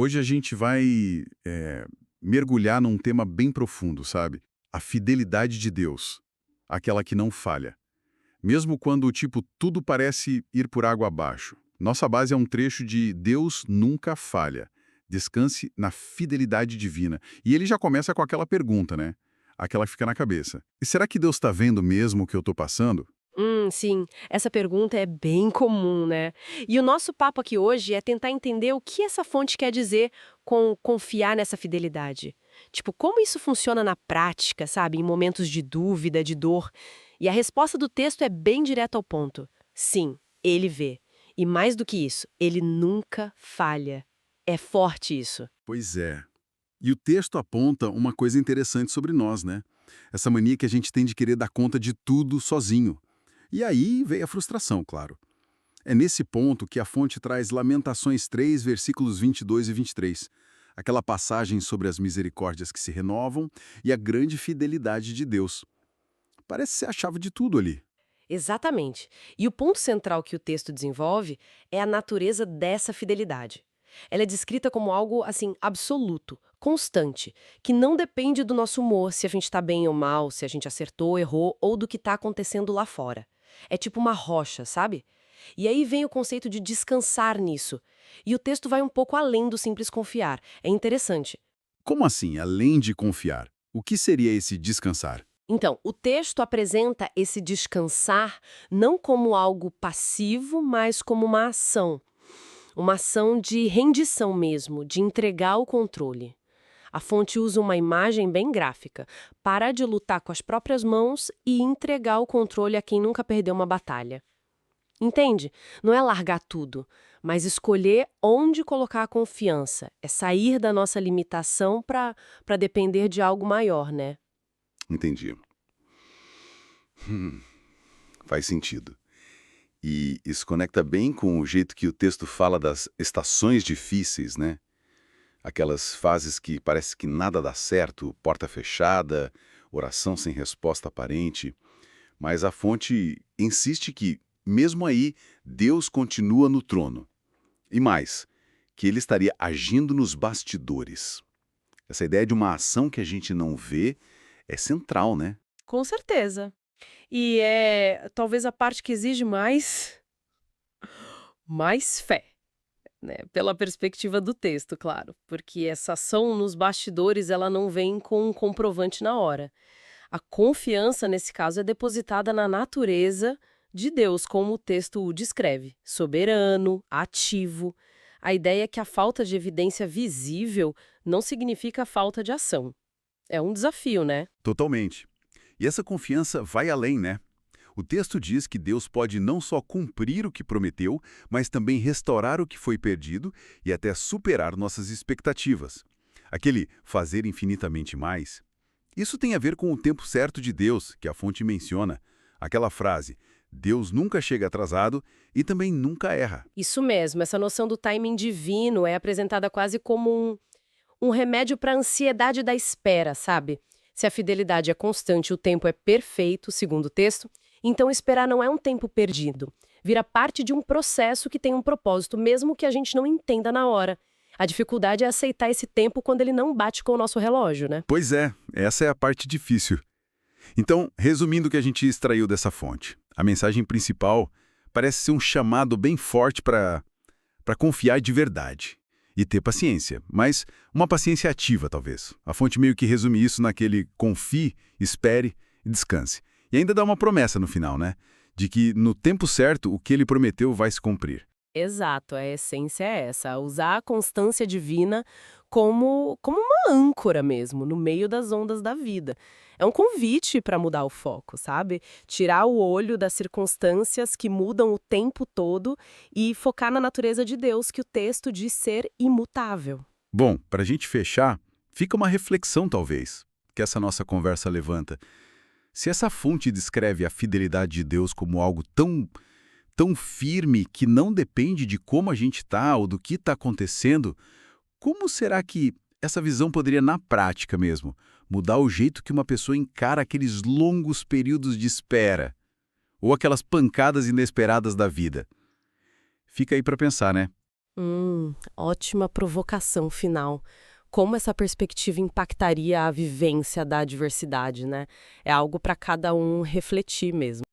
Hoje a gente vai mergulhar num tema bem profundo, sabe? A fidelidade de Deus, aquela que não falha. Mesmo quando, tipo, tudo parece ir por água abaixo. Nossa base é um trecho de Deus nunca falha. Descanse na fidelidade divina. E ele já começa com aquela pergunta, né? Aquela que fica na cabeça. E será que Deus está vendo mesmo o que eu estou passando? Sim, essa pergunta é bem comum, né? E o nosso papo aqui hoje é tentar entender o que essa fonte quer dizer com confiar nessa fidelidade. Tipo, como isso funciona na prática, sabe? Em momentos de dúvida, de dor. E a resposta do texto é bem direta ao ponto. Sim, ele vê. E mais do que isso, ele nunca falha. É forte isso. Pois é. E o texto aponta uma coisa interessante sobre nós, né? Essa mania que a gente tem de querer dar conta de tudo sozinho. E aí veio a frustração, claro. É nesse ponto que a fonte traz Lamentações 3, versículos 22 e 23. Aquela passagem sobre as misericórdias que se renovam e a grande fidelidade de Deus. Parece ser a chave de tudo ali. Exatamente. E o ponto central que o texto desenvolve é a natureza dessa fidelidade. Ela é descrita como algo, assim, absoluto, constante, que não depende do nosso humor, se a gente está bem ou mal, se a gente acertou, errou ou do que está acontecendo lá fora. É tipo uma rocha, sabe? E aí vem o conceito de descansar nisso. E o texto vai um pouco além do simples confiar. É interessante. Como assim, além de confiar? O que seria esse descansar? Então, o texto apresenta esse descansar não como algo passivo, mas como uma ação. Uma ação de rendição mesmo, de entregar o controle. A fonte usa uma imagem bem gráfica. Parar de lutar com as próprias mãos e entregar o controle a quem nunca perdeu uma batalha. Entende? Não é largar tudo, mas escolher onde colocar a confiança. É sair da nossa limitação para depender de algo maior, né? Entendi. Faz sentido. E isso conecta bem com o jeito que o texto fala das estações difíceis, né? Aquelas fases que parece que nada dá certo, porta fechada, oração sem resposta aparente. Mas a fonte insiste que, mesmo aí, Deus continua no trono. E mais, que ele estaria agindo nos bastidores. Essa ideia de uma ação que a gente não vê é central, né? Com certeza. E é talvez a parte que exige mais fé, né? Pela perspectiva do texto, claro. Porque essa ação nos bastidores, ela não vem com um comprovante na hora. A confiança, nesse caso, é depositada na natureza de Deus, como o texto o descreve. Soberano, ativo. A ideia é que a falta de evidência visível não significa falta de ação. É um desafio, né? Totalmente. E essa confiança vai além, né? O texto diz que Deus pode não só cumprir o que prometeu, mas também restaurar o que foi perdido e até superar nossas expectativas. Aquele fazer infinitamente mais. Isso tem a ver com o tempo certo de Deus, que a fonte menciona. Aquela frase, Deus nunca chega atrasado e também nunca erra. Isso mesmo, essa noção do timing divino é apresentada quase como um remédio para a ansiedade da espera, sabe? Se a fidelidade é constante e o tempo é perfeito, segundo o texto, então esperar não é um tempo perdido. Vira parte de um processo que tem um propósito, mesmo que a gente não entenda na hora. A dificuldade é aceitar esse tempo quando ele não bate com o nosso relógio, né? Pois é, essa é a parte difícil. Então, resumindo o que a gente extraiu dessa fonte, a mensagem principal parece ser um chamado bem forte para confiar de verdade e ter paciência, mas uma paciência ativa, talvez. A fonte meio que resume isso naquele confie, espere e descanse. E ainda dá uma promessa no final, né? De que no tempo certo o que ele prometeu vai se cumprir. Exato, a essência é essa, usar a constância divina como uma âncora mesmo, no meio das ondas da vida. É um convite para mudar o foco, sabe? Tirar o olho das circunstâncias que mudam o tempo todo e focar na natureza de Deus, que o texto diz ser imutável. Bom, para a gente fechar, fica uma reflexão talvez, que essa nossa conversa levanta. Se essa fonte descreve a fidelidade de Deus como algo tão firme que não depende de como a gente está ou do que está acontecendo, como será que essa visão poderia, na prática mesmo, mudar o jeito que uma pessoa encara aqueles longos períodos de espera ou aquelas pancadas inesperadas da vida? Fica aí para pensar, né? Ótima provocação final. Como essa perspectiva impactaria a vivência da diversidade, né? É algo para cada um refletir mesmo.